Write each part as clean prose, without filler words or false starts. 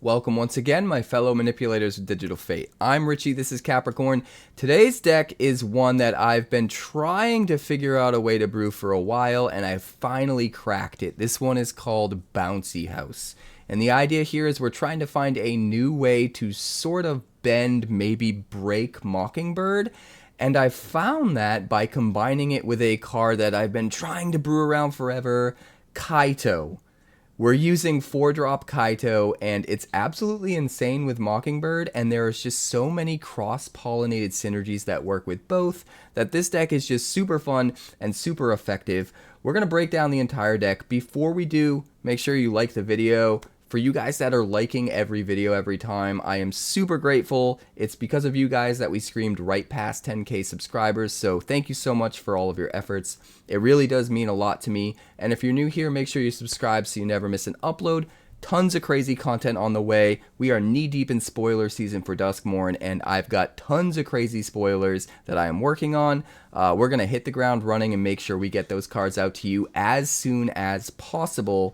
Welcome once again, my fellow manipulators of Digital Fate. I'm Richie, this is Capricorn. Today's deck is one that I've been trying to figure out a way to brew for a while, and I've finally cracked it. This one is called Bouncy House. And the idea here is we're trying to find a new way to sort of bend, maybe break Mockingbird. And I found that by combining it with a card that I've been trying to brew around forever, Kaito. We're using 4-drop Kaito, and it's absolutely insane with Mockingbird, and there's just so many cross-pollinated synergies that work with both, that this deck is just super fun and super effective. We're going to break down the entire deck. Before we do, make sure you like the video. For you guys that are liking every video every time, I am super grateful. It's because of you guys that we screamed right past 10K subscribers, so thank you so much for all of your efforts. It really does mean a lot to me, and if you're new here, make sure you subscribe so you never miss an upload. Tons of crazy content on the way. We are knee-deep in spoiler season for Duskmourn, and I've got tons of crazy spoilers that I am working on. We're going to hit the ground running and make sure we get those cards out to you as soon as possible.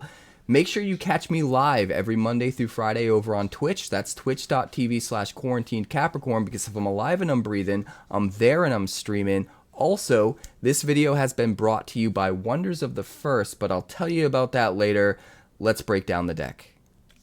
Make sure you catch me live every Monday through Friday over on Twitch. That's twitch.tv/quarantinedcapricorn, because if I'm alive and I'm breathing, I'm there and I'm streaming. Also, this video has been brought to you by Wonders of the First, but I'll tell you about that later. Let's break down the deck.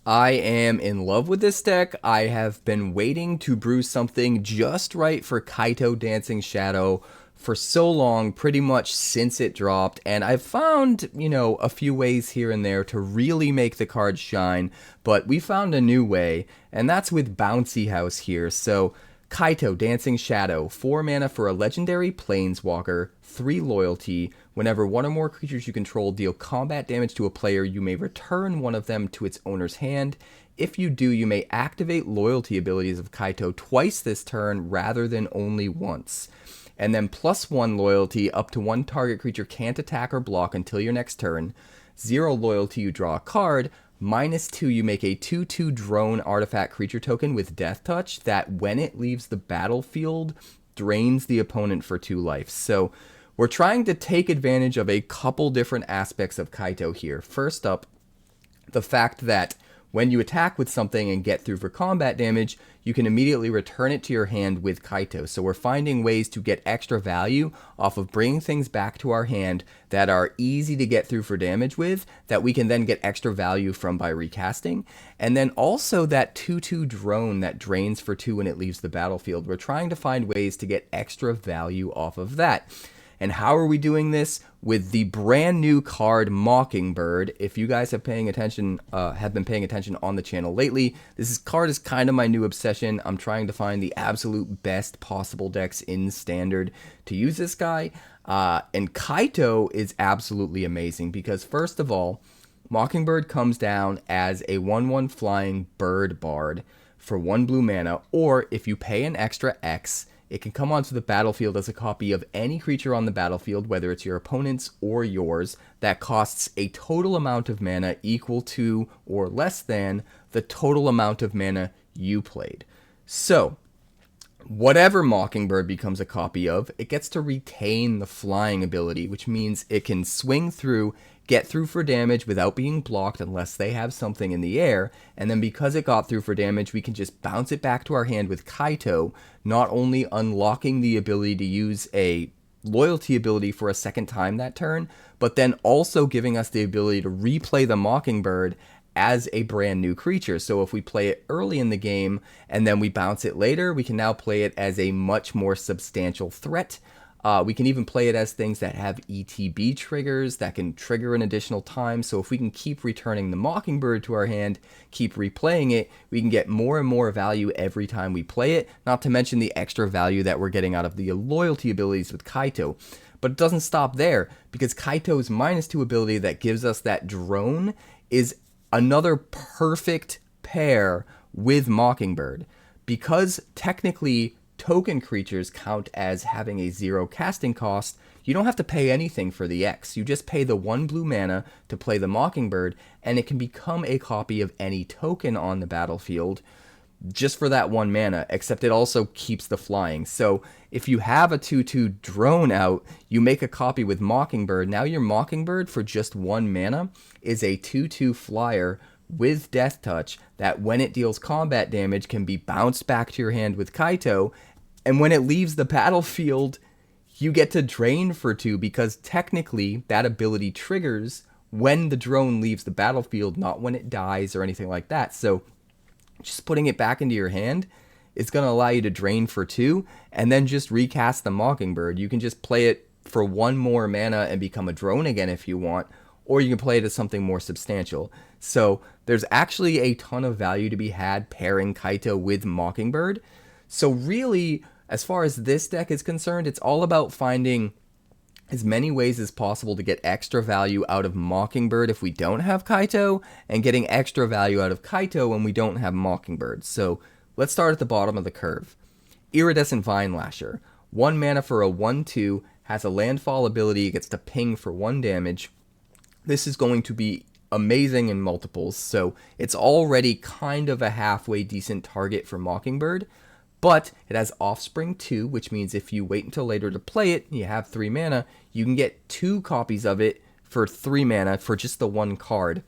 I am in love with this deck. I have been waiting to brew something just right for Kaito Dancing Shadow for so long, pretty much since it dropped, and I've found, a few ways here and there to really make the card shine, but we found a new way, and that's with Bouncy House here. So Kaito Dancing Shadow, 4 mana for a legendary planeswalker, 3 loyalty. Whenever one or more creatures you control deal combat damage to a player, you may return one of them to its owner's hand. If you do, you may activate loyalty abilities of Kaito twice this turn rather than only once. And then +1 loyalty, up to 1 target creature can't attack or block until your next turn. 0 loyalty, you draw a card. -2, you make a 2/2 drone artifact creature token with Death Touch that when it leaves the battlefield, drains the opponent for 2 life. So we're trying to take advantage of a couple different aspects of Kaito here. First up, the fact that when you attack with something and get through for combat damage, you can immediately return it to your hand with Kaito. So we're finding ways to get extra value off of bringing things back to our hand that are easy to get through for damage with, that we can then get extra value from by recasting. And then also that 2/2 drone that drains for 2 when it leaves the battlefield. We're trying to find ways to get extra value off of that. And how are we doing this? With the brand new card Mockingbird. If you guys have been paying attention on the channel lately, this card is kind of my new obsession. I'm trying to find the absolute best possible decks in Standard to use this guy. And Kaito is absolutely amazing because, first of all, Mockingbird comes down as a 1/1 flying bird bard for 1 blue mana, or if you pay an extra X, it can come onto the battlefield as a copy of any creature on the battlefield, whether it's your opponent's or yours, that costs a total amount of mana equal to or less than the total amount of mana you played. So, whatever Mockingbird becomes a copy of, it gets to retain the flying ability, which means it can swing through, get through for damage without being blocked unless they have something in the air, and then because it got through for damage, we can just bounce it back to our hand with Kaito, not only unlocking the ability to use a loyalty ability for a second time that turn, but then also giving us the ability to replay the Mockingbird as a brand new creature. So if we play it early in the game and then we bounce it later, we can now play it as a much more substantial threat. We can even play it as things that have ETB triggers that can trigger an additional time. So if we can keep returning the Mockingbird to our hand, keep replaying it, we can get more and more value every time we play it, not to mention the extra value that we're getting out of the loyalty abilities with Kaito. But it doesn't stop there, because Kaito's -2 ability that gives us that drone is another perfect pair with Mockingbird. Because technically token creatures count as having a 0 casting cost, you don't have to pay anything for the X. You just pay the 1 blue mana to play the Mockingbird, and it can become a copy of any token on the battlefield just for that 1 mana, except it also keeps the flying. So if you have a 2/2 drone out, you make a copy with Mockingbird. Now your Mockingbird for just 1 mana is a 2/2 flyer with Death Touch that when it deals combat damage can be bounced back to your hand with Kaito, and when it leaves the battlefield, you get to drain for 2 because technically that ability triggers when the drone leaves the battlefield, not when it dies or anything like that. So just putting it back into your hand is going to allow you to drain for 2 and then just recast the Mockingbird. You can just play it for 1 more mana and become a drone again if you want, or you can play it as something more substantial. So there's actually a ton of value to be had pairing Kaito with Mockingbird. So really, as far as this deck is concerned, it's all about finding as many ways as possible to get extra value out of Mockingbird if we don't have Kaito, and getting extra value out of Kaito when we don't have Mockingbird. So let's start at the bottom of the curve. Iridescent Vinelasher. 1 mana for a 1/2, has a landfall ability, it gets to ping for 1 damage. This is going to be amazing in multiples, so it's already kind of a halfway decent target for Mockingbird, but it has Offspring 2, which means if you wait until later to play it, you have 3 mana, you can get 2 copies of it for 3 mana for just the 1 card.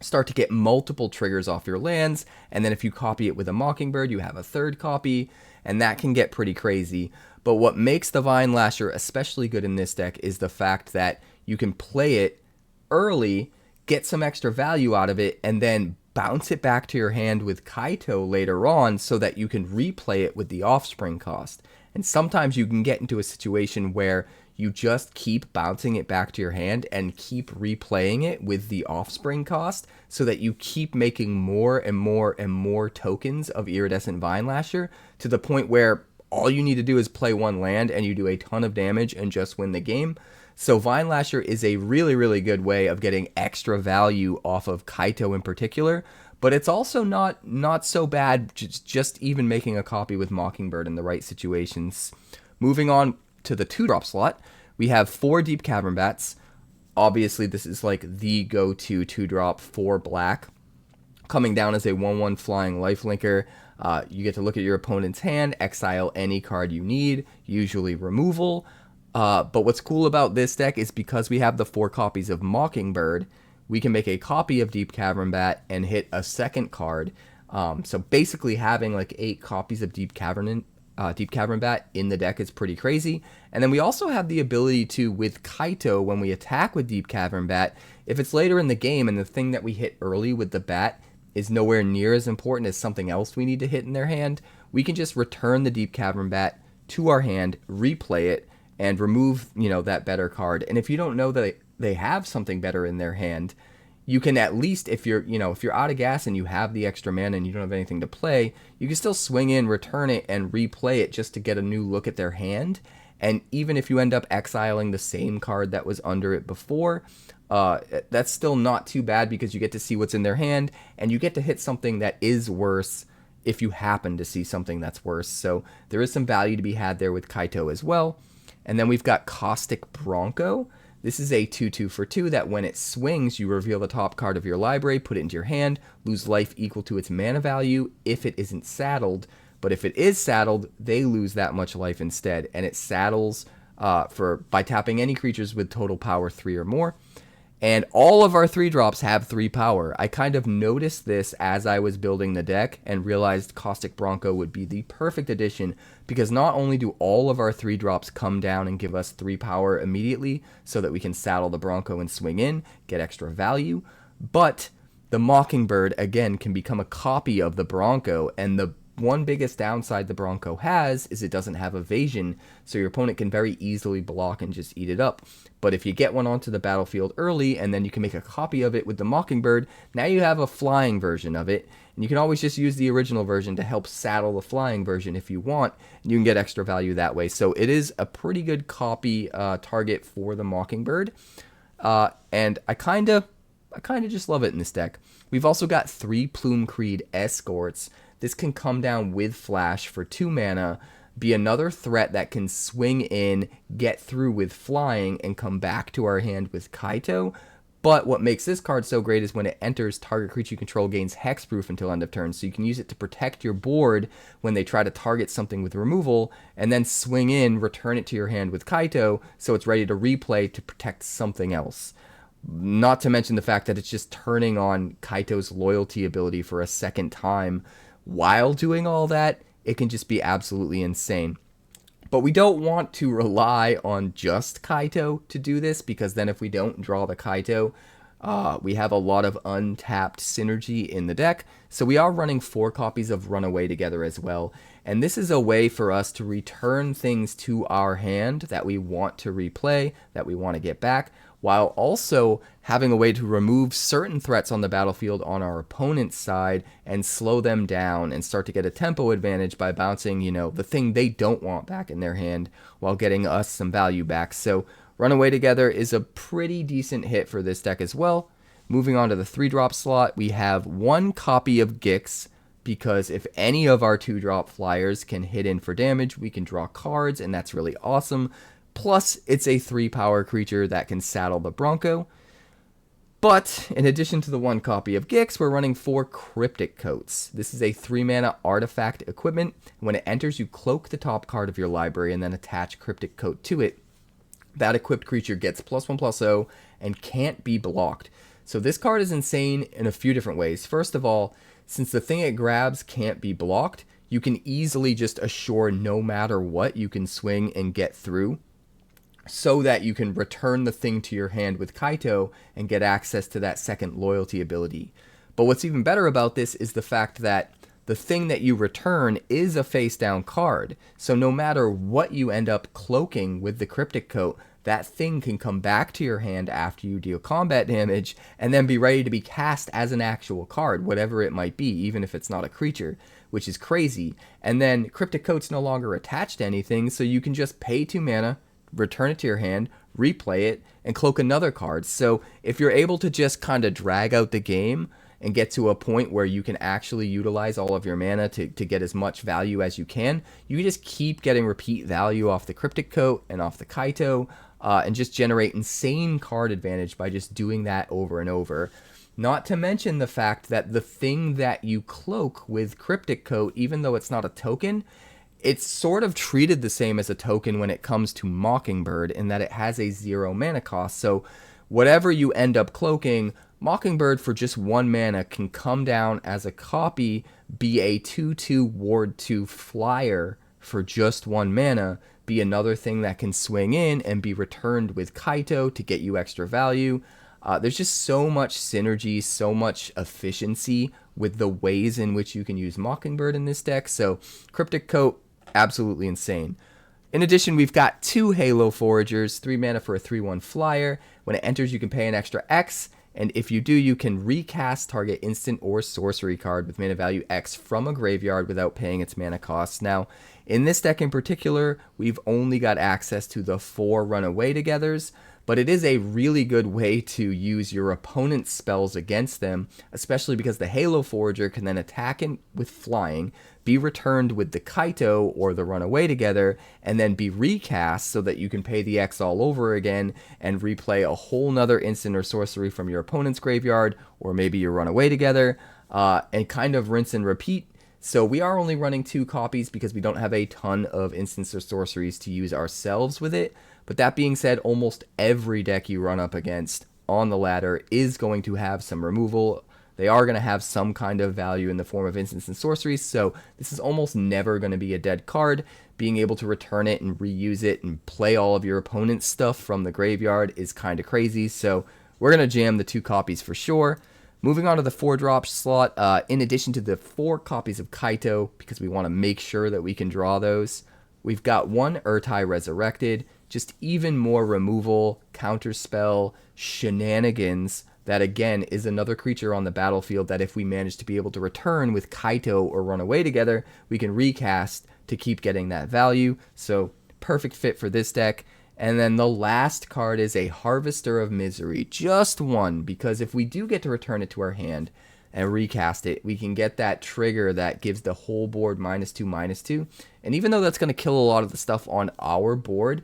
Start to get multiple triggers off your lands, and then if you copy it with a Mockingbird, you have a 3rd copy, and that can get pretty crazy. But what makes the Vinelasher especially good in this deck is the fact that you can play it early, get some extra value out of it, and then bounce it back to your hand with Kaito later on so that you can replay it with the Offspring cost. And sometimes you can get into a situation where you just keep bouncing it back to your hand and keep replaying it with the Offspring cost so that you keep making more and more and more tokens of Iridescent Vinelasher to the point where all you need to do is play 1 land and you do a ton of damage and just win the game. So Vinelasher is a really, really good way of getting extra value off of Kaito in particular, but it's also not so bad just even making a copy with Mockingbird in the right situations. Moving on to the 2-drop slot, we have 4 Deep-Cavern Bats. Obviously, this is like the go-to 2-drop for black. Coming down as a 1/1 flying lifelinker. You get to look at your opponent's hand, exile any card you need, usually removal. But what's cool about this deck is because we have the 4 copies of Mockingbird, we can make a copy of Deep-Cavern Bat and hit a 2nd card. So basically having like 8 copies of Deep-Cavern Bat in the deck is pretty crazy. And then we also have the ability to, with Kaito, when we attack with Deep-Cavern Bat, if it's later in the game and the thing that we hit early with the bat is nowhere near as important as something else we need to hit in their hand, we can just return the Deep-Cavern Bat to our hand, replay it, and remove, that better card. And if you don't know that they have something better in their hand, you can at least, if you're out of gas and you have the extra mana and you don't have anything to play, you can still swing in, return it, and replay it just to get a new look at their hand. And even if you end up exiling the same card that was under it before, that's still not too bad because you get to see what's in their hand, and you get to hit something that is worse if you happen to see something that's worse. So there is some value to be had there with Kaito as well. And then we've got Caustic Bronco. This is a 2/2 for 2 that when it swings, you reveal the top card of your library, put it into your hand, lose life equal to its mana value if it isn't saddled. But if it is saddled, they lose that much life instead. And it saddles by tapping any creatures with total power 3 or more. And all of our 3-drops have 3 power. I kind of noticed this as I was building the deck and realized Caustic Bronco would be the perfect addition because not only do all of our 3-drops come down and give us 3 power immediately so that we can saddle the Bronco and swing in, get extra value, but the Mockingbird, again, can become a copy of the Bronco, and the one biggest downside the Bronco has is it doesn't have evasion, so your opponent can very easily block and just eat it up. But if you get one onto the battlefield early and then you can make a copy of it with the Mockingbird, now you have a flying version of it, and you can always just use the original version to help saddle the flying version if you want, and you can get extra value that way. So it is a pretty good copy target for the Mockingbird, and I kind of just love it in this deck. We've also got 3 Plumecreed Escorts. This can come down with Flash for 2 mana, be another threat that can swing in, get through with flying, and come back to our hand with Kaito. But what makes this card so great is when it enters, target creature you control gains hexproof until end of turn. So you can use it to protect your board when they try to target something with removal, and then swing in, return it to your hand with Kaito, so it's ready to replay to protect something else. Not to mention the fact that it's just turning on Kaito's loyalty ability for a second time while doing all that. It can just be absolutely insane. But we don't want to rely on just Kaito to do this, because then if we don't draw the Kaito, we have a lot of untapped synergy in the deck. So we are running 4 copies of Runaway Together as well. And this is a way for us to return things to our hand that we want to replay, that we want to get back, while also having a way to remove certain threats on the battlefield on our opponent's side and slow them down and start to get a tempo advantage by bouncing, you know, the thing they don't want back in their hand while getting us some value back. So Runaway Together is a pretty decent hit for this deck as well. Moving on to the 3-drop slot, we have 1 copy of Gix, because if any of our 2-drop flyers can hit in for damage, we can draw cards, and that's really awesome. Plus, it's a 3-power creature that can saddle the Bronco. But, in addition to the 1 copy of Gix, we're running 4 Cryptic Coats. This is a 3-mana artifact equipment. When it enters, you cloak the top card of your library and then attach Cryptic Coat to it. That equipped creature gets +1/+0 and can't be blocked. So this card is insane in a few different ways. First of all, since the thing it grabs can't be blocked, you can easily just assure no matter what you can swing and get through, so that you can return the thing to your hand with Kaito and get access to that second loyalty ability. But what's even better about this is the fact that the thing that you return is a face down card. So no matter what you end up cloaking with the Cryptic Coat, that thing can come back to your hand after you deal combat damage and then be ready to be cast as an actual card, whatever it might be, even if it's not a creature, which is crazy. And then Cryptic Coat's no longer attached to anything, so you can just pay 2 mana, return it to your hand, replay it, and cloak another card. So if you're able to just kind of drag out the game and get to a point where you can actually utilize all of your mana to get as much value as you can just keep getting repeat value off the Cryptic Coat and off the Kaito, and just generate insane card advantage by just doing that over and over. Not to mention the fact that the thing that you cloak with Cryptic Coat, even though it's not a token, it's sort of treated the same as a token when it comes to Mockingbird, in that it has a 0 mana cost. So whatever you end up cloaking, Mockingbird for just 1 mana can come down as a copy, be a 2/2 Ward 2 flyer for just 1 mana, be another thing that can swing in and be returned with Kaito to get you extra value. There's just so much synergy, so much efficiency with the ways in which you can use Mockingbird in this deck. So Cryptic Coat, absolutely insane. In addition, we've got 2 Halo Foragers, 3 mana for a 3/1 flyer. When it enters, you can pay an extra X, and if you do, you can recast target instant or sorcery card with mana value X from a graveyard without paying its mana costs. Now, in this deck in particular, we've only got access to the 4 Runaway Togethers, but it is a really good way to use your opponent's spells against them, especially because the Halo Forager can then attack with flying, be returned with the Kaito or the Runaway Together, and then be recast so that you can pay the X all over again and replay a whole nother instant or sorcery from your opponent's graveyard, or maybe your Runaway Together, and kind of rinse and repeat. So we are only running 2 copies because we don't have a ton of instants or sorceries to use ourselves with it. But that being said, almost every deck you run up against on the ladder is going to have some removal. They are going to have some kind of value in the form of instants and sorceries, so this is almost never going to be a dead card. Being able to return it and reuse it and play all of your opponent's stuff from the graveyard is kind of crazy, so we're going to jam the 2 copies for sure. Moving on to the 4-drop slot, in addition to the 4 copies of Kaito, because we want to make sure that we can draw those, we've got 1 Ertai Resurrected, just even more removal, counterspell, shenanigans. That again is another creature on the battlefield that if we manage to be able to return with Kaito or Runaway Together, we can recast to keep getting that value. So perfect fit for this deck. And then the last card is a Harvester of Misery, just 1, because if we do get to return it to our hand and recast it, we can get that trigger that gives the whole board -2/-2. And even though that's going to kill a lot of the stuff on our board,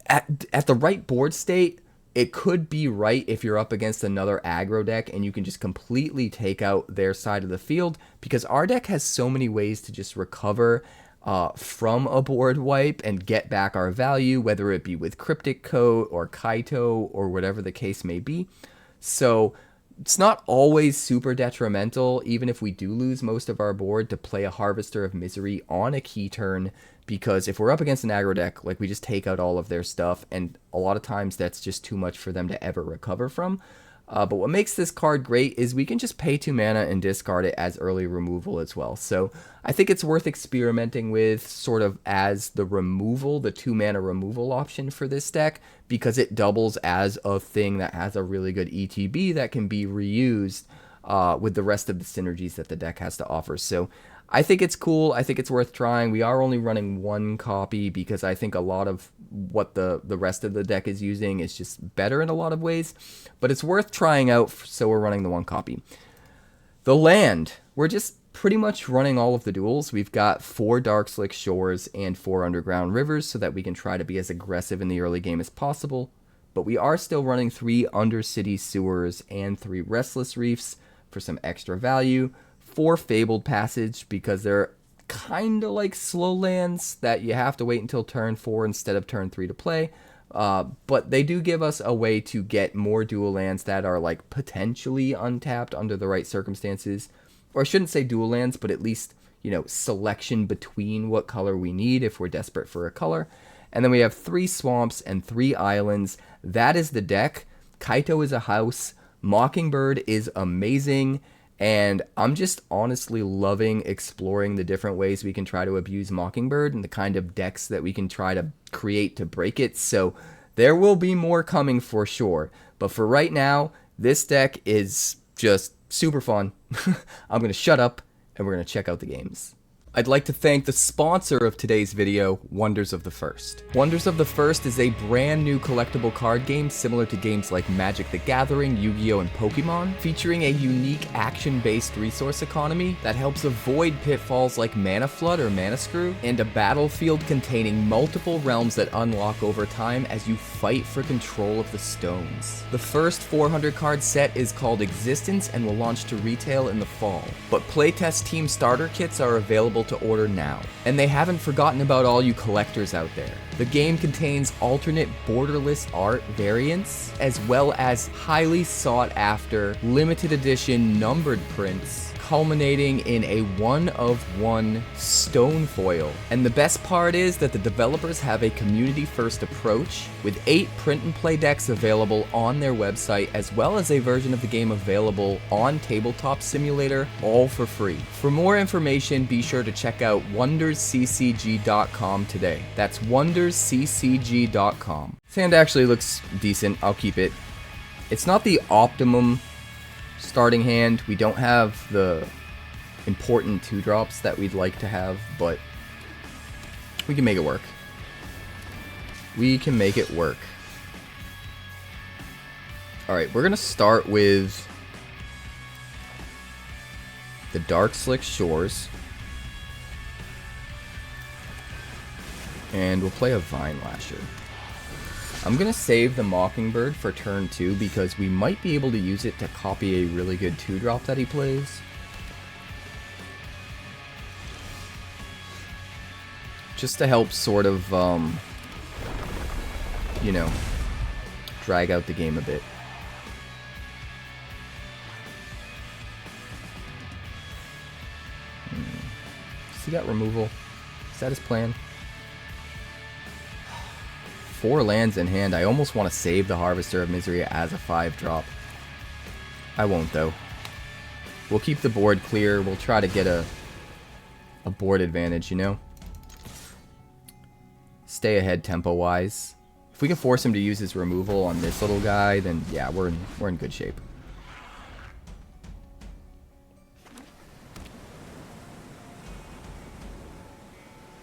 at the right board state, it could be right if you're up against another aggro deck and you can just completely take out their side of the field, because our deck has so many ways to just recover from a board wipe and get back our value, whether it be with Cryptic Coat or Kaito or whatever the case may be. So it's not always super detrimental, even if we do lose most of our board, to play a Harvester of Misery on a key turn, because if we're up against an aggro deck, like, we just take out all of their stuff, and a lot of times that's just too much for them to ever recover from. But what makes this card great is we can just pay 2 mana and discard it as early removal as well. So I think it's worth experimenting with sort of as the removal, the 2 mana removal option for this deck, because it doubles as a thing that has a really good ETB that can be reused with the rest of the synergies that the deck has to offer. So I think it's cool. I think it's worth trying. We are only running 1 copy because I think a lot of what the rest of the deck is using is just better in a lot of ways. But it's worth trying out, so we're running the 1 copy. The land. We're just pretty much running all of the duels. We've got 4 Darkslick Shores and 4 Underground Rivers so that we can try to be as aggressive in the early game as possible. But we are still running 3 Undercity Sewers and 3 Restless Reefs for some extra value. 4 Fabled Passage because they're kind of like slow lands that you have to wait until turn 4 instead of turn 3 to play. But they do give us a way to get more dual lands that are like potentially untapped under the right circumstances. Or I shouldn't say dual lands, but at least, you know, selection between what color we need if we're desperate for a color. And then we have 3 swamps and 3 islands. That is the deck. Kaito is a house. Mockingbird is amazing. And I'm just honestly loving exploring the different ways we can try to abuse Mockingbird and the kind of decks that we can try to create to break it. So there will be more coming for sure. But for right now, this deck is just super fun. I'm going to shut up and we're going to check out the games. I'd like to thank the sponsor of today's video, Wonders of the First. Wonders of the First is a brand new collectible card game similar to games like Magic the Gathering, Yu-Gi-Oh! And Pokemon, featuring a unique action-based resource economy that helps avoid pitfalls like Mana Flood or Mana Screw, and a battlefield containing multiple realms that unlock over time as you fight for control of the stones. The first 400 card set is called Existence and will launch to retail in the fall, but playtest team starter kits are available to order now. And they haven't forgotten about all you collectors out there. The game contains alternate borderless art variants, as well as highly sought after limited edition numbered prints, culminating in a 1-of-1 stone foil. And the best part is that the developers have a community first approach, with 8 print and play decks available on their website, as well as a version of the game available on Tabletop Simulator, all for free. For more information, be sure to check out wondersccg.com today. That's wondersccg.com. Sand actually looks decent. I'll keep it. It's not the optimum starting hand. We don't have the important 2-drops that we'd like to have, but we can make it work. We can make it work. Alright, we're going to start with the Darkslick Shores. And we'll play a Vinelasher. I'm going to save the Mockingbird for turn 2 because we might be able to use it to copy a really good 2-drop that he plays. Just to help sort of, you know, drag out the game a bit. Does he got removal? Is that his plan? 4 lands in hand. I almost want to save the Harvester of Misery as a 5-drop. I won't though. We'll keep the board clear. We'll try to get a board advantage, you know? Stay ahead tempo-wise. If we can force him to use his removal on this little guy, then yeah, we're in good shape.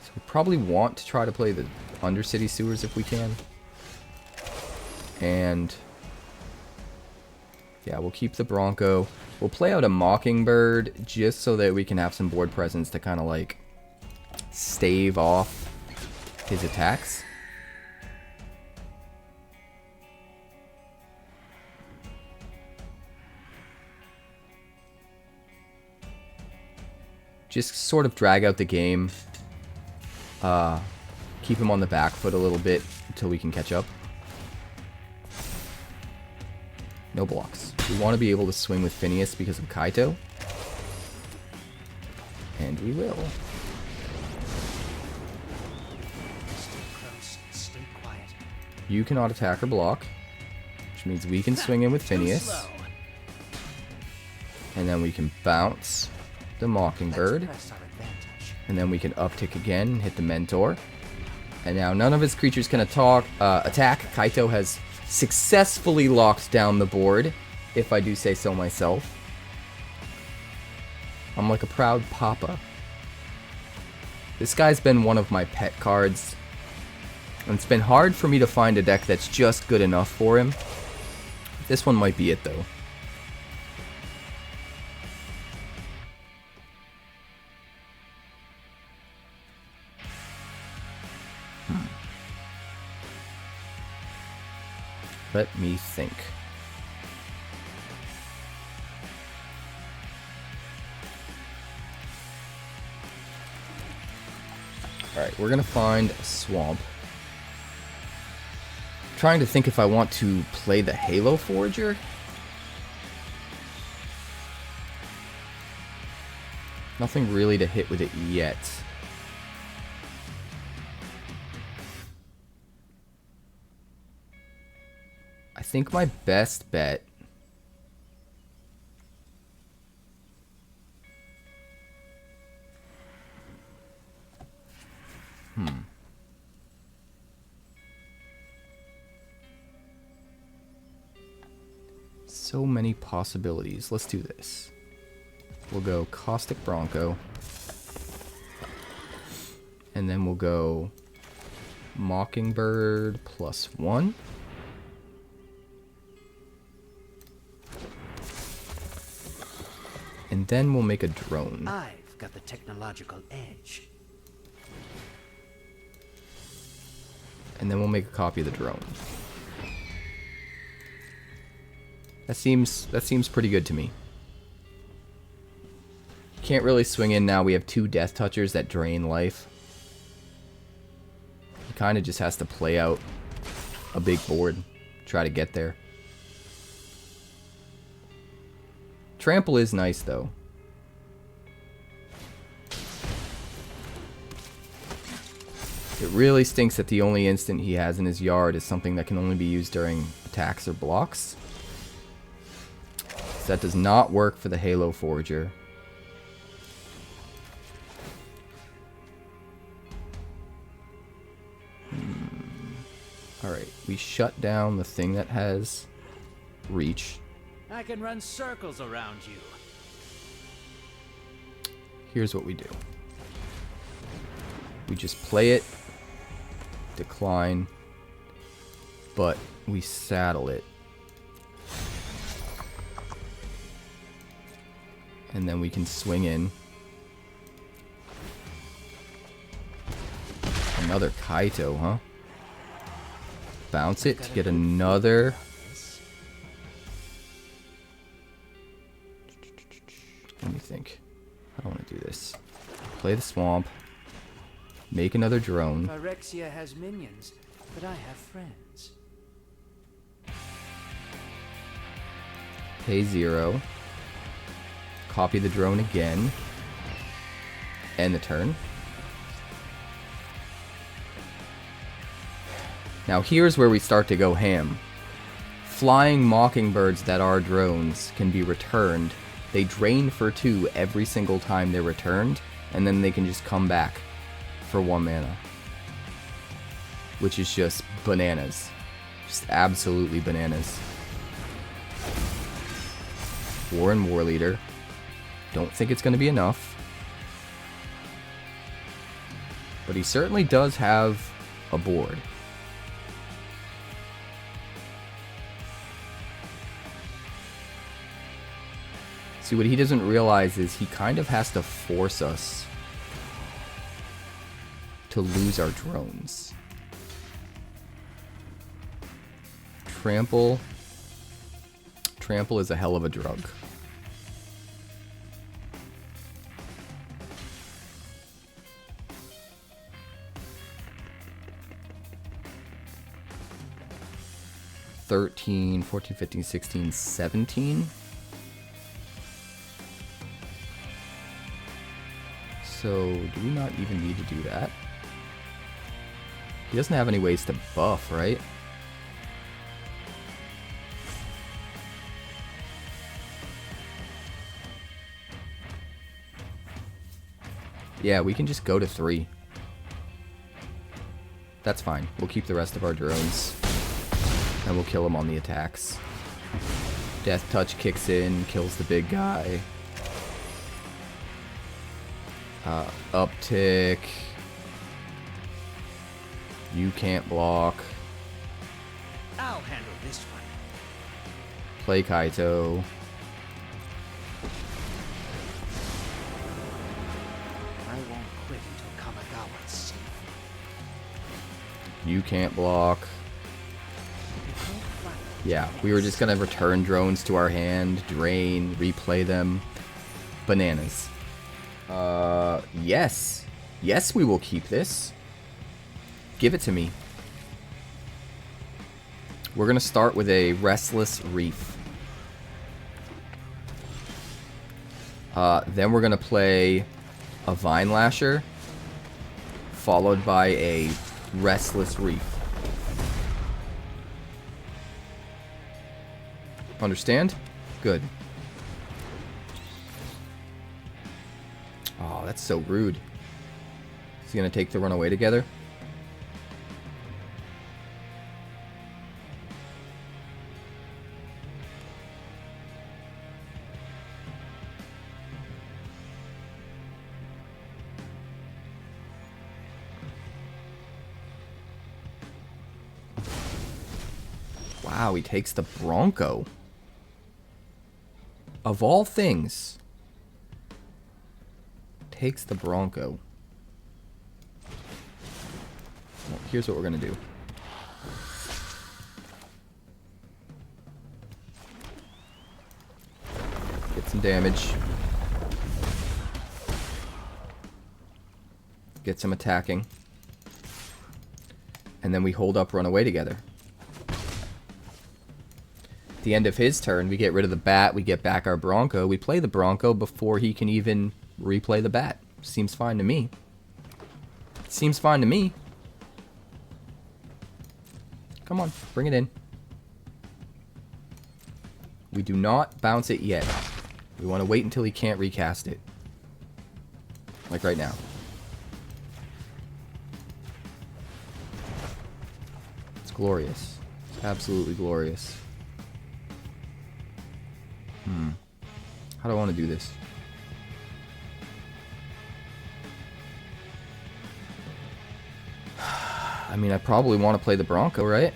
So we probably want to try to play the Undercity Sewers if we can. And yeah, we'll keep the Bronco. We'll play out a Mockingbird just so that we can have some board presence to kind of like stave off his attacks. Just sort of drag out the game. keep him on the back foot a little bit until we can catch up. No blocks. We want to be able to swing with Phineas because of Kaito. And we will. Stay quiet. You cannot attack or block, which means we can swing in with Phineas. And then we can bounce the Mockingbird. And then we can uptick again and hit the Mentor. And now none of his creatures can attack. Kaito has successfully locked down the board, if I do say so myself. I'm like a proud papa. This guy's been one of my pet cards. And it's been hard for me to find a deck that's just good enough for him. This one might be it though. Let me think. Alright, we're gonna find a swamp. I'm trying to think if I want to play the Halo Forager. Nothing really to hit with it yet. I think my best bet so many possibilities. Let's do this. We'll go Caustic Bronco. And then we'll go Mockingbird +1. And then we'll make a drone. I've got the technological edge. And then we'll make a copy of the drone. That seems pretty good to me. Can't really swing in now. We have 2 Death Touchers that drain life. He kind of just has to play out a big board. Try to get there. Trample is nice, though. It really stinks that the only instant he has in his yard is something that can only be used during attacks or blocks. So that does not work for the Halo Forager. Alright, we shut down the thing that has reach. I can run circles around you. Here's what we do. We just play it, decline, but we saddle it. And then we can swing in. Another Kaito, huh? Bounce it to get another. Let me think. I don't want to do this. Play the swamp. Make another drone. Phyrexia has minions, but I have friends. Pay 0. Copy the drone again. End the turn. Now here's where we start to go ham. Flying Mockingbirds that are drones can be returned. They drain for 2 every single time they're returned, and then they can just come back for 1 mana. Which is just bananas. Just absolutely bananas. War and War Leader. Don't think it's going to be enough. But he certainly does have a board. See, what he doesn't realize is he kind of has to force us to lose our drones. Trample. Trample is a hell of a drug. 13, 14, 15, 16, 17. So, do we not even need to do that? He doesn't have any ways to buff, right? Yeah, we can just go to 3. That's fine. We'll keep the rest of our drones. And we'll kill him on the attacks. Death Touch kicks in, kills the big guy. Uptick. You can't block. I'll handle this one. Play Kaito. I won't quit until Kamigawa's safe. You can't block. Yeah, we were just gonna return drones to our hand, drain, replay them. Bananas. Yes. Yes, we will keep this. Give it to me. We're gonna start with a Restless Reef. Then we're gonna play a Vinelasher, followed by a Restless Reef. Understand? Good. Oh, that's so rude. Is he gonna take the runaway together? Wow, he takes the Bronco. Of all things, takes the Bronco. Well, here's what we're gonna do. Get some damage. Get some attacking. And then we hold up, run away together. At the end of his turn, we get rid of the bat, we get back our Bronco, we play the Bronco before he can even replay the bat. Seems fine to me. Seems fine to me. Come on, bring it in. We do not bounce it yet. We want to wait until he can't recast it. Like right now. It's glorious. It's absolutely glorious. How do I want to do this? I mean, I probably want to play the Bronco, right?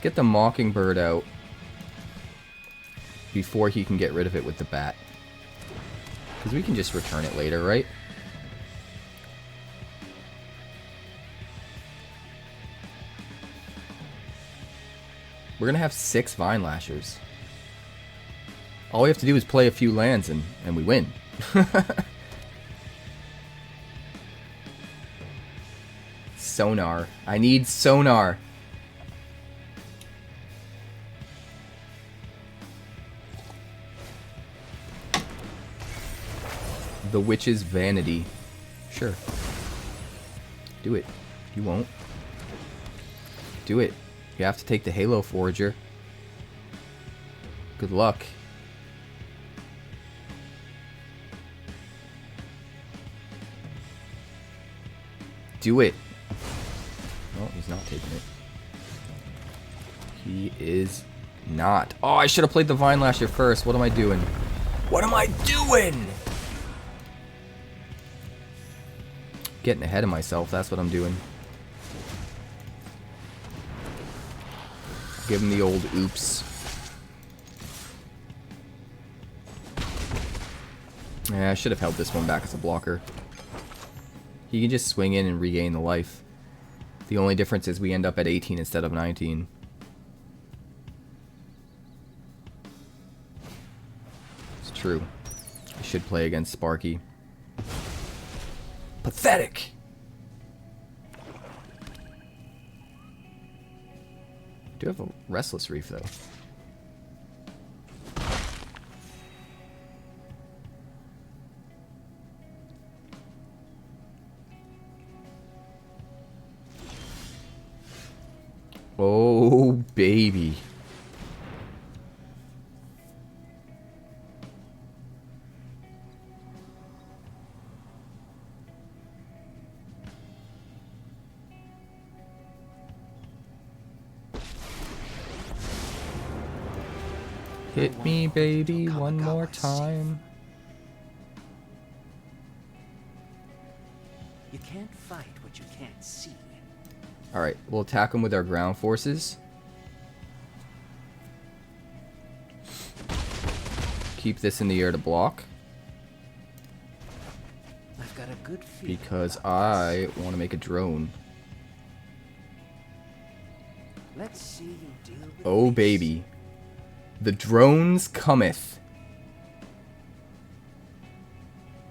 Get the Mockingbird out before he can get rid of it with the bat. Because we can just return it later, right? We're going to have 6 Vinelashers. All we have to do is play a few lands and we win. Sonar. I need sonar. The Witch's Vanity. Sure. Do it. You won't. Do it. You have to take the Halo Forager. Good luck. Do it. No, he's not taking it. He is not. Oh, I should have played the Vinelasher first. What am I doing? What am I doing? Getting ahead of myself, that's what I'm doing. Give him the old oops. Yeah, I should have held this one back as a blocker. He can just swing in and regain the life. The only difference is we end up at 18 instead of 19. It's true. I should play against Sparky. Pathetic! Do have a Restless Reef, though. Oh, baby. Hit me, baby, one more time. You can't fight what you can't see. Alright, we'll attack them with our ground forces. Keep this in the air to block. I've got a good feeling Because about I want to make a drone. this. Let's see you deal with Oh, this. baby. The drones cometh.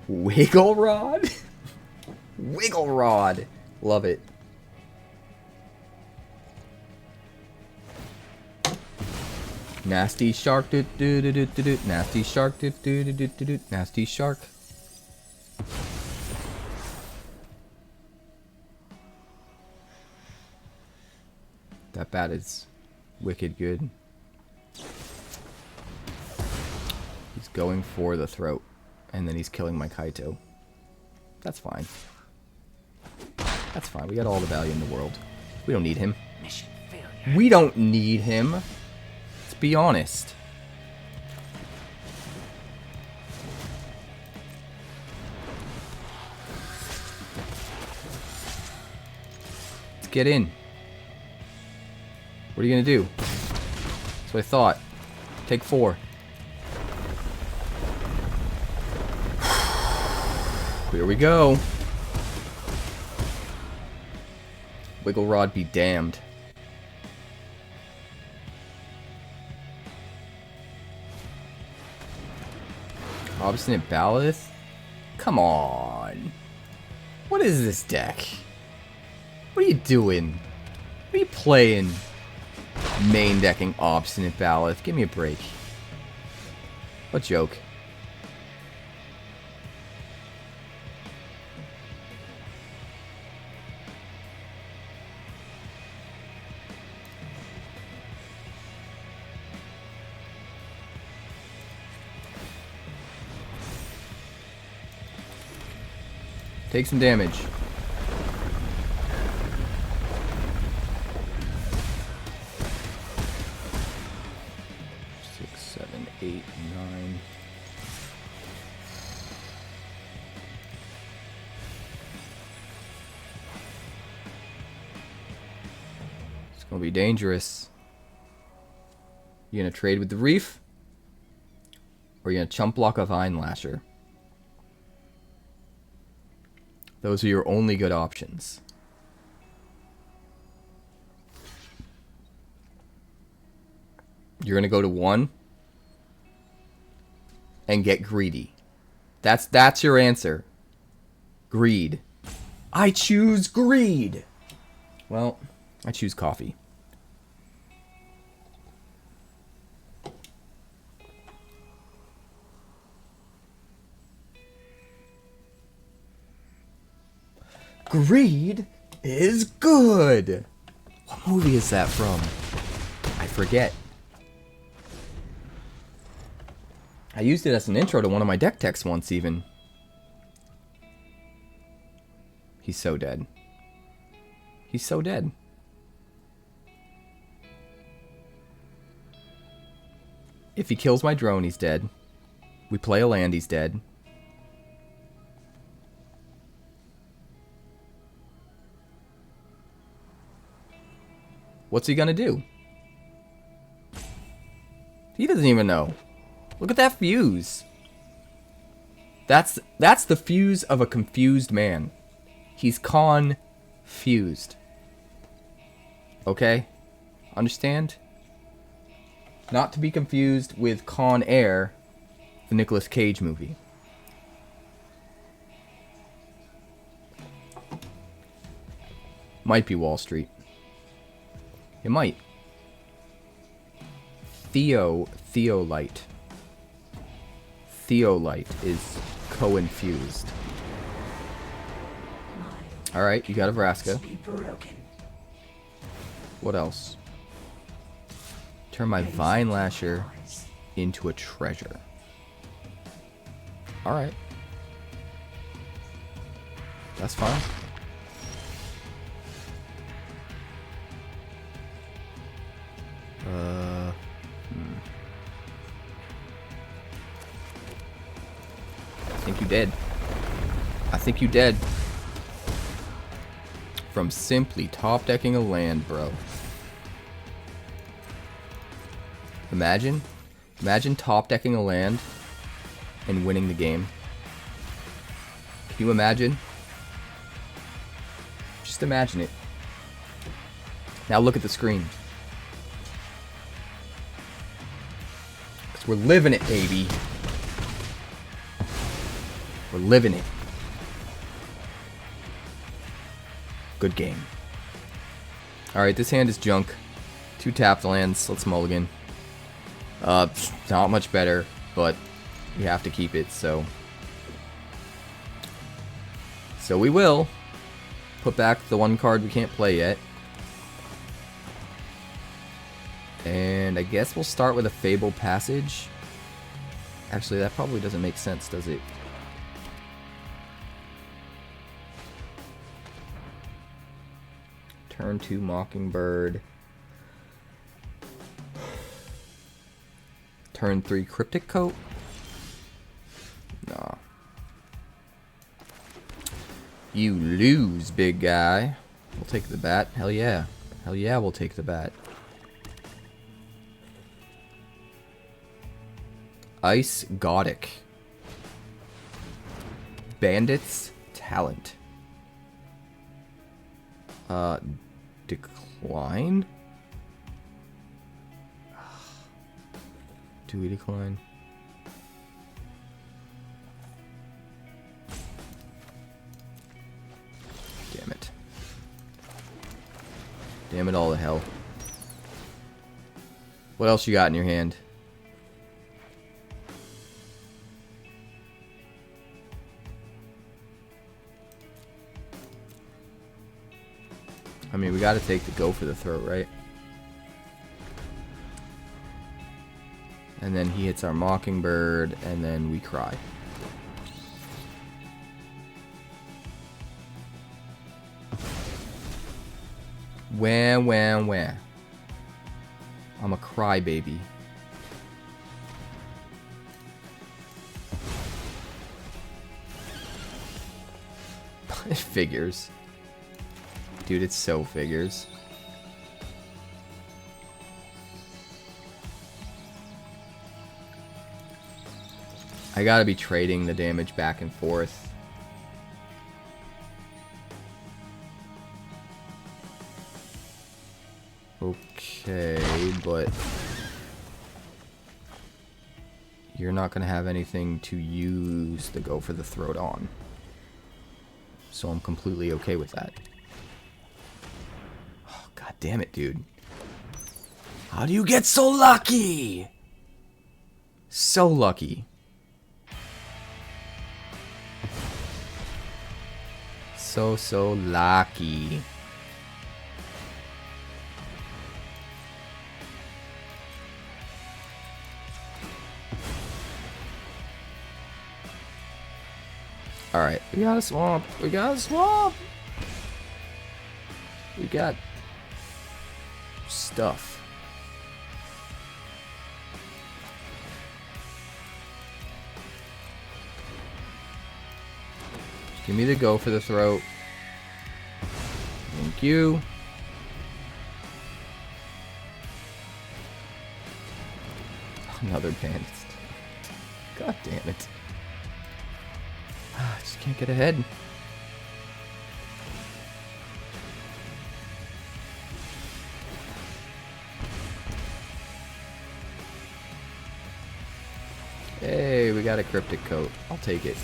Wiggle Rod? Wiggle Rod. Love it. Nasty shark, do do do do do do. Nasty shark, do do do do do do. Nasty shark. That bat is wicked good. He's going for the throat, and then he's killing my Kaito. That's fine. That's fine. We got all the value in the world. We don't need him. Mission failure. We don't need him. Let's be honest. Let's get in. What are you gonna do? That's what I thought. Take 4. Here we go. Wiggle Rod be damned. Obstinate Ballast? Come on. What is this deck? What are you doing? What are you playing? Main decking Obstinate Ballast. Give me a break. What joke. Take some damage. 6, 7, 8, 9. It's gonna be dangerous. You gonna trade with the Reef? Or you gonna chump block a Vinelasher? Those are your only good options. You're going to go to 1 and get greedy. That's your answer. Greed. I choose greed. Well, I choose coffee. Greed is good. What movie is that from? I forget. I used it as an intro to one of my deck techs once even. He's so dead. He's so dead. If he kills my drone, he's dead. We play a land, he's dead. What's he gonna do? He doesn't even know. Look at that fuse. That's the fuse of a confused man. He's confused. Okay? Understand? Not to be confused with Con Air, the Nicolas Cage movie. Might be Wall Street. It might. Theolite. Theolite is co-infused. Alright, you got a Vraska. What else? Turn my Vinelasher into a treasure. Alright. That's fine. I think you dead. I think you dead. From simply top decking a land, bro. Imagine top decking a land and winning the game. Can you imagine? Just imagine it. Now look at the screen. Because we're living it, baby. We're living it. Good game. Alright, this hand is junk. 2 tapped lands. Let's mulligan. Not much better, but we have to keep it, so. So we will. Put back the 1 card we can't play yet. And I guess we'll start with a Fabled Passage. Actually, that probably doesn't make sense, does it? Turn 2 Mockingbird. Turn 3 Cryptic Coat. Nah. You lose, big guy. We'll take the bat. Hell yeah. Hell yeah, we'll take the bat. 𝑖𝑐𝒄𝒃. Bandit's Talent. Decline? Do we decline? Damn it. Damn it all to hell. What else you got in your hand? I mean, we gotta take the go for the throat, right? And then he hits our Mockingbird, and then we cry. Wah, wah, wah. I'm a crybaby. It figures. Dude, it so figures. I gotta be trading the damage back and forth. Okay, but you're not gonna have anything to use the go for the throat on. So I'm completely okay with that. Oh, God damn it, dude. How do you get so lucky? So lucky. So lucky. Alright, we got a swamp. We got a swamp. We got stuff. Give me the go for the throat. Thank you. Another bandit. God damn it. I just can't get ahead. got a Cryptic Coat. I'll take it.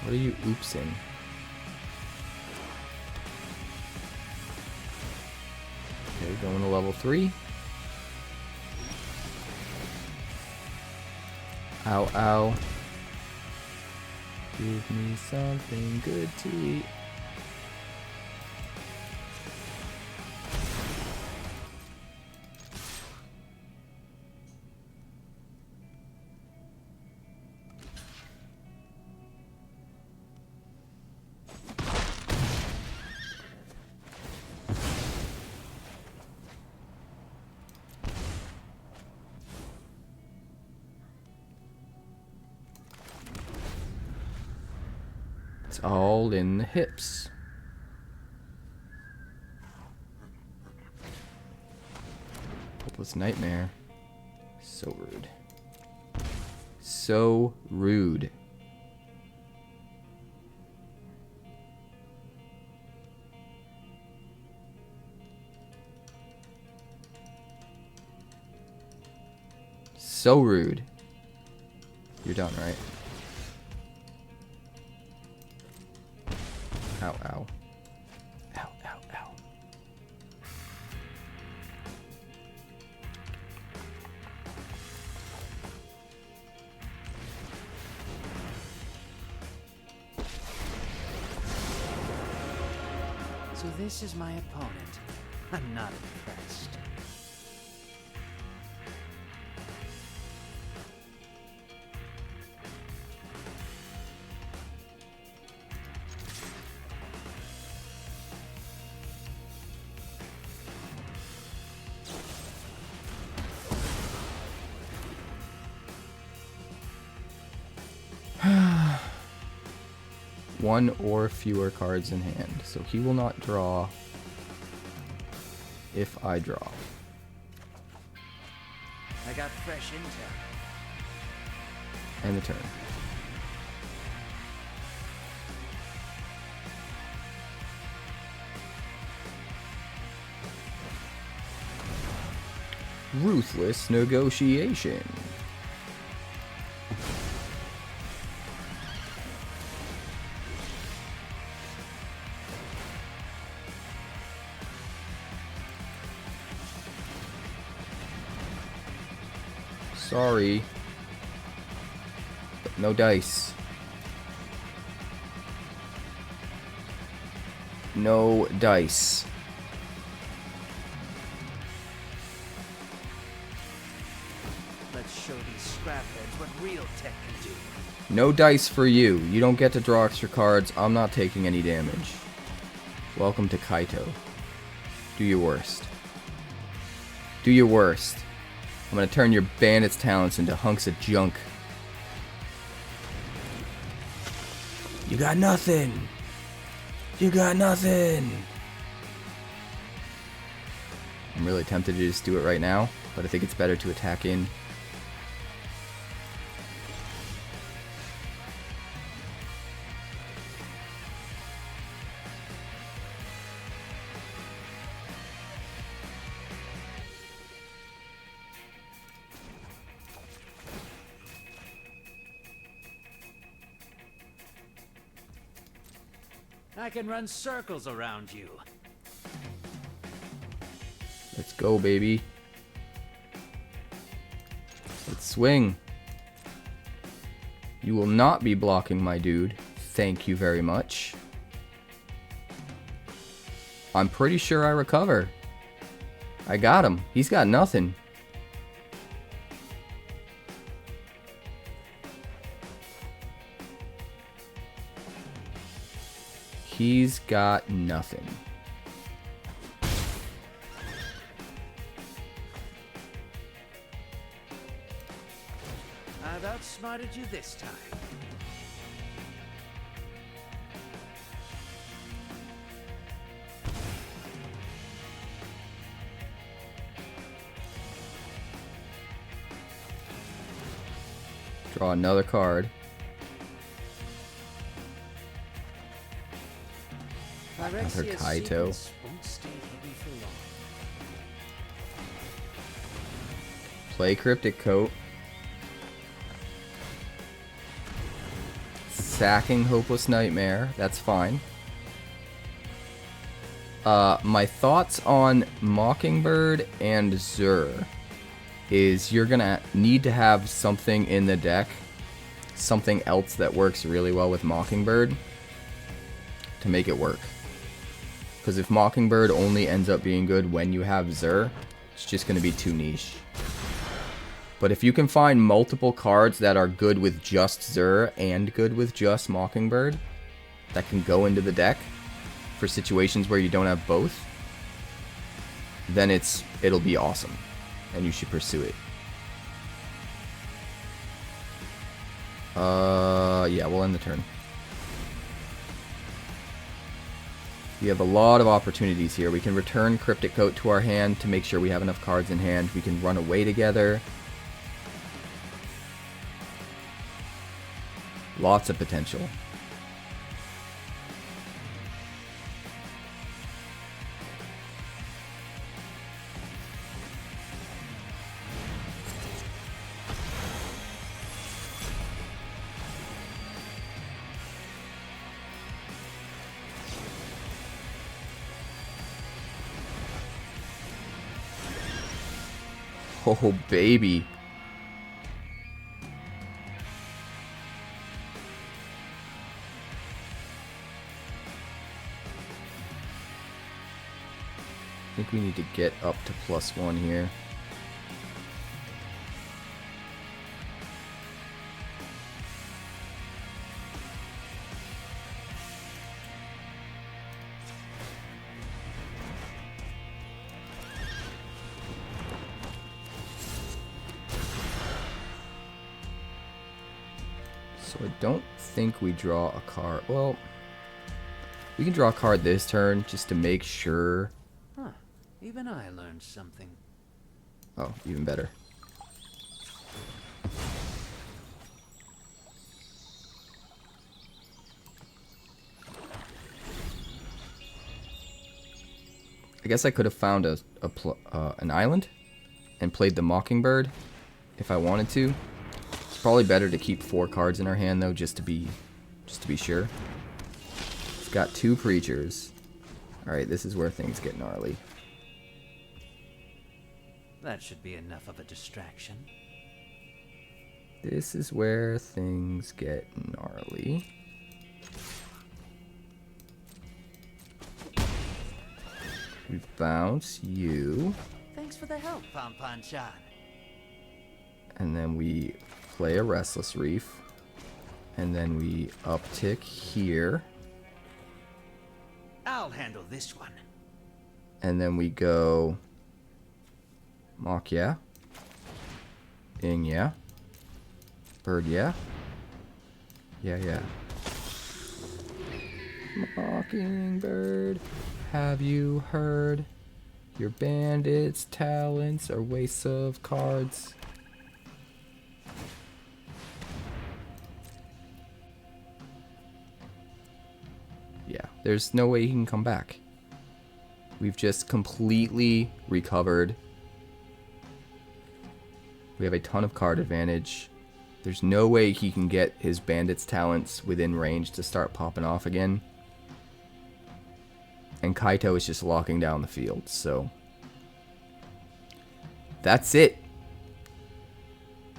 What are you oopsing? Okay, going to level 3. Ow, ow. Give me something good to eat. It's all in the hips. Hopeless Nightmare. So rude. So rude. So rude. You're done, right? Ow, ow. Ow, ow, ow. So this is my opponent. I'm not impressed. One or fewer cards in hand, so he will not draw if I draw. I got fresh intel. End the turn. Ruthless negotiation. Sorry, but no dice. No dice. Let's show these scrapheads what real tech can do. No dice for you. You don't get to draw extra cards. I'm not taking any damage. Welcome to Kaito. Do your worst. Do your worst. I'm gonna turn your bandit's talents into hunks of junk. You got nothing. You got nothing. I'm really tempted to just do it right now, but I think it's better to attack in. I can run circles around you. Let's go, baby. Let's swing. You will not be blocking my dude. Thank you very much. I'm pretty sure I recover. I got him. He's got nothing. He's got nothing. I've outsmarted you this time. Draw another card. I Another Phyrexia's Kaito. secrets won't stay hidden for long. Play Cryptic Coat. Sacking Hopeless Nightmare. That's fine. My thoughts on Mockingbird and 𝒁𝒏 is you're gonna need to have something in the deck, something else that works really well with Mockingbird to make it work. Because if Mockingbird only ends up being good when you have 𝒁𝒏, it's just gonna be too niche. But if you can find multiple cards that are good with just 𝒁𝒏 and good with just Mockingbird that can go into the deck for situations where you don't have both, then it'll be awesome and you should pursue it. Yeah, we'll end the turn. We have a lot of opportunities here. We can return Cryptic Coat to our hand to make sure we have enough cards in hand. We can run away together. Lots of potential. Oh, baby. I think we need to get up to +1 here. So I don't think we draw a card. Well, we can draw a card this turn just to make sure. Huh. Even I learned something. Oh, even better. I guess I could have found an island and played the Mockingbird if I wanted to. It's probably better to keep 4 cards in our hand though, just to be sure. It's got 2 creatures. All right, this is where things get gnarly. That should be enough of a distraction. This is where things get gnarly. We bounce you. Thanks for the help, Pon-Pon-chan. And then we play a Restless Reef. And then we uptick here. I'll handle this one. And then we go Mock, yeah. Ing, yeah. Bird, yeah. Yeah, yeah. Mockingbird, have you heard? Your bandit's talents are wastes of cards. Yeah, there's no way he can come back. We've just completely recovered. We have a ton of card advantage. There's no way he can get his bandit's talents within range to start popping off again. And Kaito is just locking down the field, so that's it.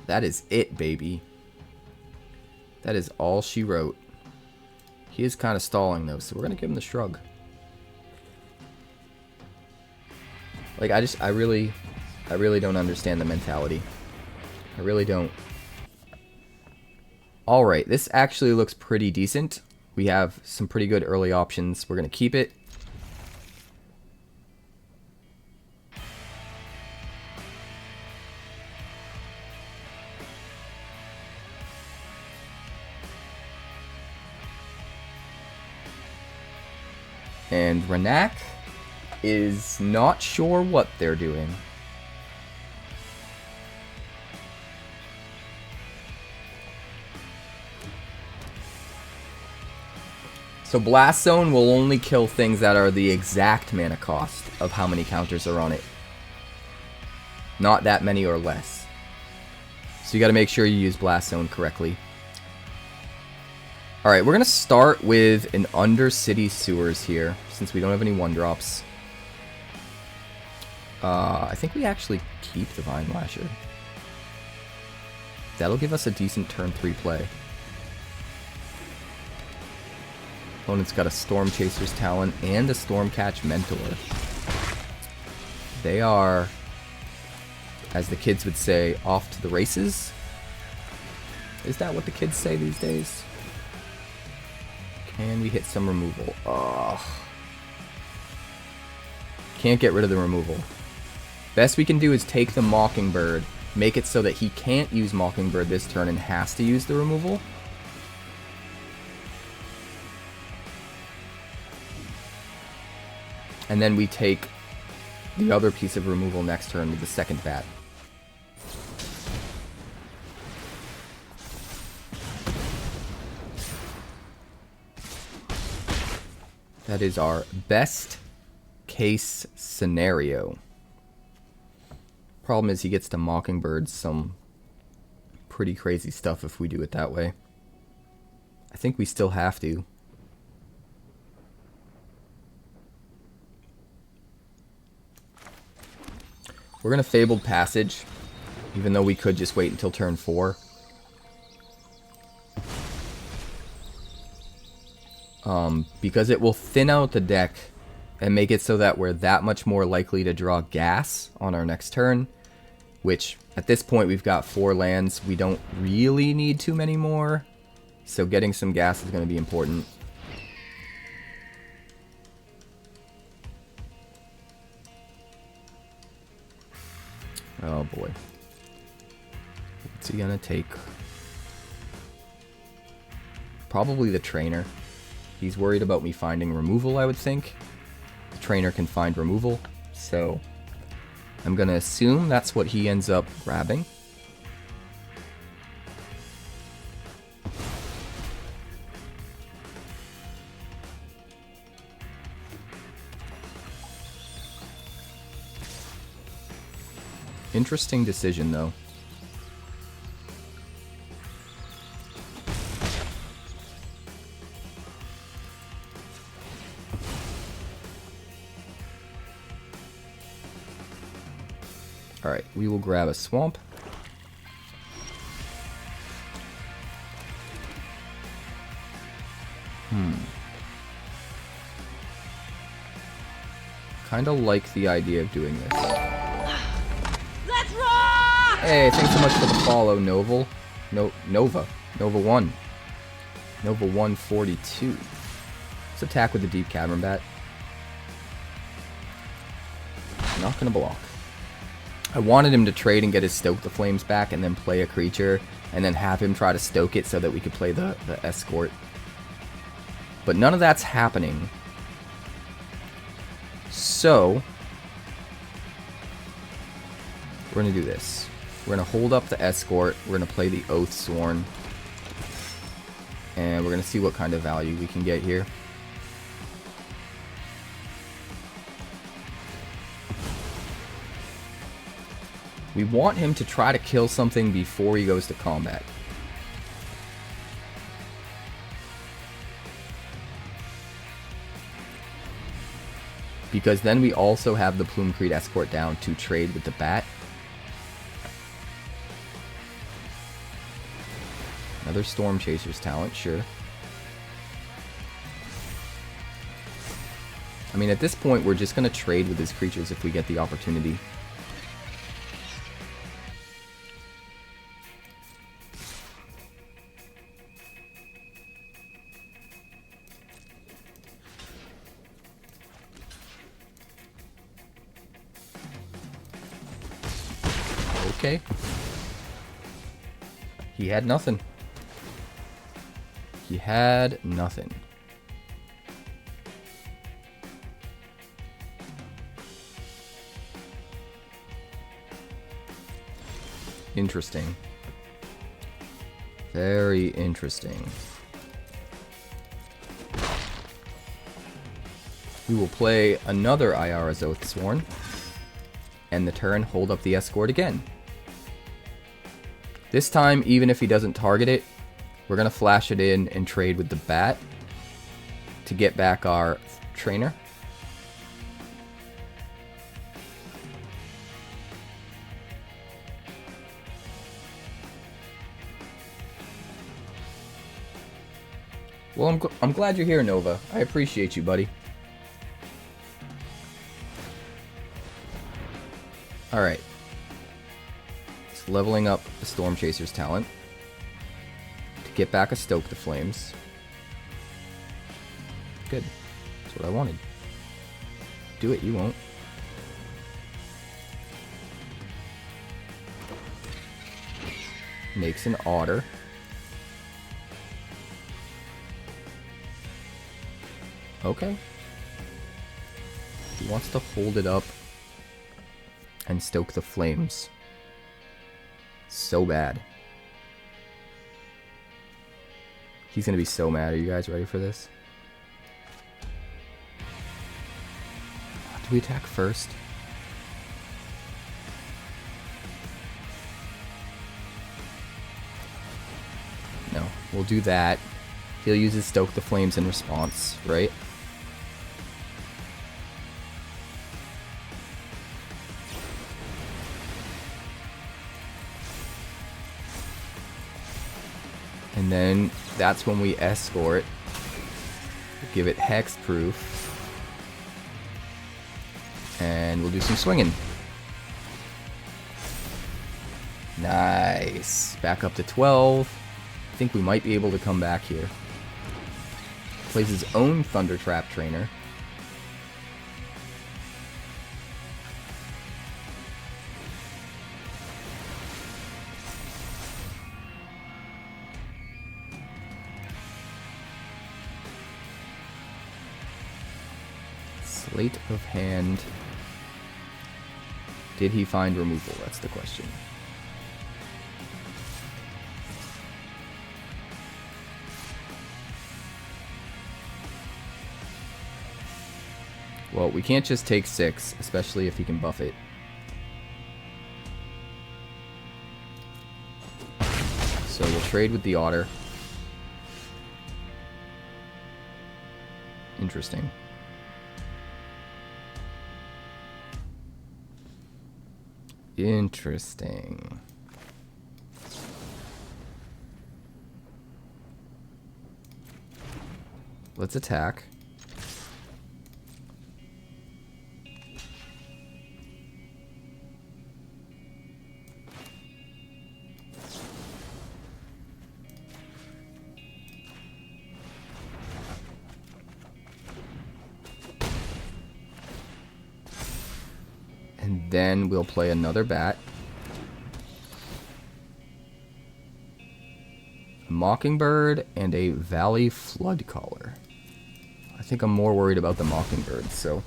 That is it, baby. That is all she wrote. He is kind of stalling though, so we're gonna give him the shrug. Like I really don't understand the mentality. I really don't. Alright, this actually looks pretty decent. We have some pretty good early options. We're gonna keep it. And Renak is not sure what they're doing. So Blast Zone will only kill things that are the exact mana cost of how many counters are on it. Not that many or less. So you got to make sure you use Blast Zone correctly. Alright, we're going to start with an Undercity Sewers here, since we don't have any 1-drops. I think we actually keep the Vinelasher. That'll give us a decent turn 3 play. Opponent's got a Storm Chaser's Talent and a Stormcatch Mentor. They are, as the kids would say, off to the races. Is that what the kids say these days? Can we hit some removal? Ugh. Can't get rid of the removal. Best we can do is take the Mockingbird, make it so that he can't use Mockingbird this turn and has to use the removal. And then we take the other piece of removal next turn with the second bat. That is our best case scenario. Problem is he gets to Mockingbird some pretty crazy stuff if we do it that way. I think we still have to. We're going to Fabled Passage, even though we could just wait until turn 4. Because it will thin out the deck and make it so that we're that much more likely to draw gas on our next turn, which at this point we've got 4 lands. We don't really need too many more, so getting some gas is going to be important. Oh boy. What's he gonna take? Probably the Trainer. He's worried about me finding removal, I would think. The Trainer can find removal, so I'm gonna assume that's what he ends up grabbing. Interesting decision, though. Alright, we will grab a swamp. Kinda like the idea of doing this. Hey, thanks so much for the follow, Nova 1. Nova 142. Let's attack with the Deep-Cavern Bat. Not gonna block. I wanted him to trade and get his 𝑖ridescent back and then play a creature and then have him try to stoke it so that we could play the Escort. But none of that's happening. So we're gonna do this. We're going to hold up the Escort, we're going to play the Oathsworn, and we're going to see what kind of value we can get here. We want him to try to kill something before he goes to combat. Because then we also have the Plumecreed Escort down to trade with the Bat. Another Storm Chaser's Talent, sure. I mean, at this point, we're just going to trade with his creatures if we get the opportunity. Okay. He had nothing. He had nothing. Interesting. Very interesting. We will play another 𝑖𝑟's Oathsworn. End the turn, hold up the Escort again. This time, even if he doesn't target it, we're going to flash it in and trade with the Bat to get back our trainer. Well, I'm glad you're here, Nova. I appreciate you, buddy. Alright. It's leveling up the Storm Chaser's talent to get back a Stoke the Flames. Good. That's what I wanted. Do it, you won't. Makes an otter. Okay. He wants to hold it up and stoke the flames. So bad. He's gonna be so mad. Are you guys ready for this? Do we attack first? No, we'll do that. He'll use his stoke the flames in response, right? And then that's when we escort. Give it hexproof. And we'll do some swinging. Nice. Back up to 12. I think we might be able to come back here. Plays his own Thunder Trap trainer. Slate of hand. Did he find removal? That's the question. Well, we can't just take 6, especially if he can buff it. So we'll trade with the otter. Interesting. Interesting. Let's attack. And then we'll play another bat. A Mockingbird and a Valley Floodcaller. I think I'm more worried about the Mockingbird, so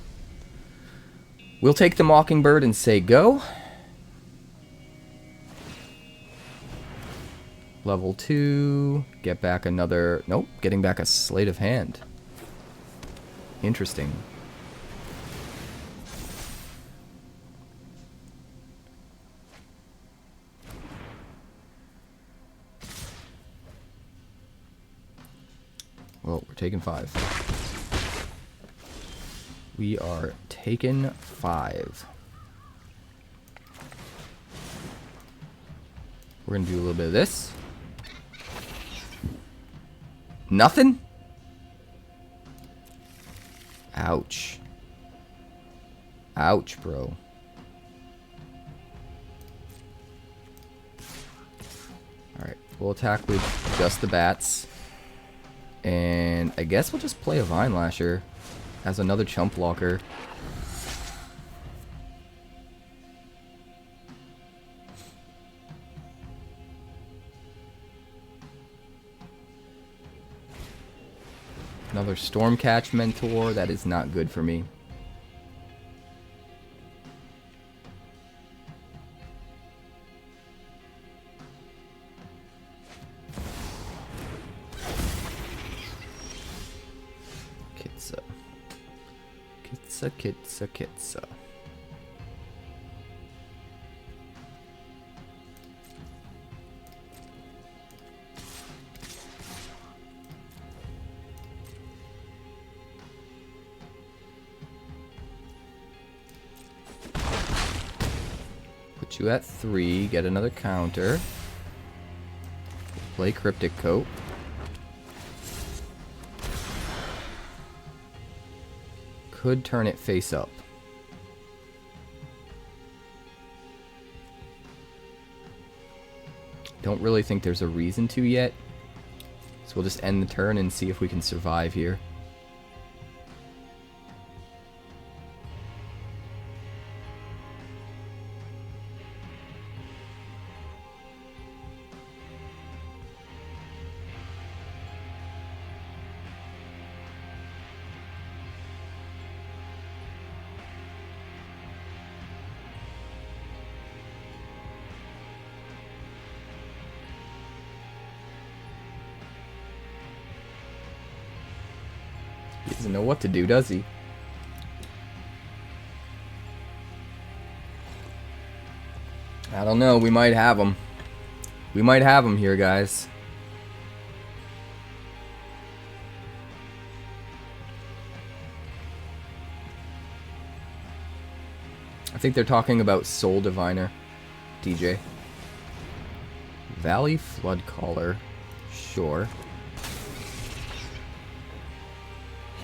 we'll take the Mockingbird and say go. Level 2. Get back another... Nope, getting back a Slate of Hand. Interesting. Well, we're taking 5. We are taking 5. We're going to do a little bit of this. Nothing? Ouch. Ouch, bro. Alright, we'll attack with just the bats. And I guess we'll just play a Vinelasher as another chump blocker. Another Stormcatch Mentor. That is not good for me. 𝑘𝐫𝐞𝐧𝒐. Put you at 3, get another counter. Play Cryptic Coat. Could turn it face up. Don't really think there's a reason to yet. So we'll just end the turn and see if we can survive here. He doesn't know what to do, does he? I don't know. We might have him. We might have him here, guys. I think they're talking about Soul Diviner, DJ. Valley Floodcaller. Sure.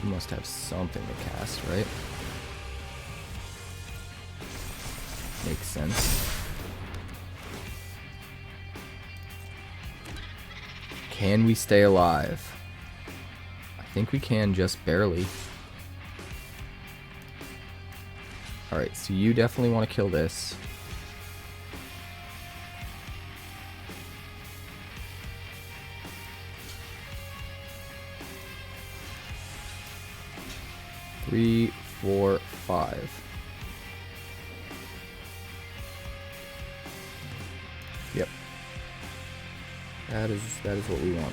He must have something to cast, right? Makes sense. Can we stay alive? I think we can, just barely. Alright, so you definitely want to kill this. Three, 4, 5. Yep. That is what we want.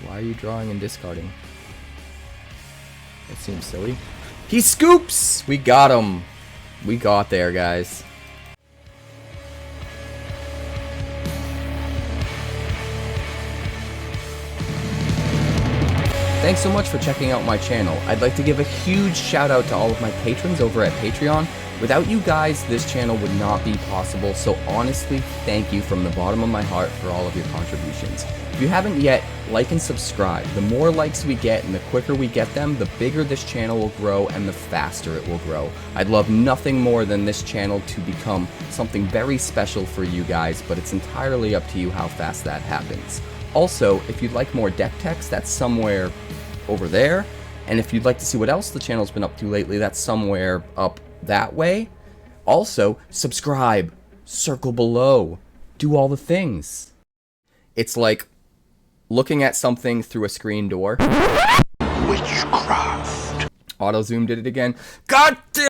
Why are you drawing and discarding? That seems silly. He scoops! We got him. We got there, guys. Thanks so much for checking out my channel. I'd like to give a huge shout out to all of my patrons over at Patreon. Without you guys, this channel would not be possible, so honestly, thank you from the bottom of my heart for all of your contributions. If you haven't yet, like and subscribe. The more likes we get and the quicker we get them, the bigger this channel will grow and the faster it will grow. I'd love nothing more than this channel to become something very special for you guys, but it's entirely up to you how fast that happens. Also, if you'd like more deck text, that's somewhere over there. And if you'd like to see what else the channel's been up to lately, that's somewhere up that way. Also, subscribe, circle below, do all the things. It's like looking at something through a screen door. Witchcraft. Auto zoom did it again. God damn!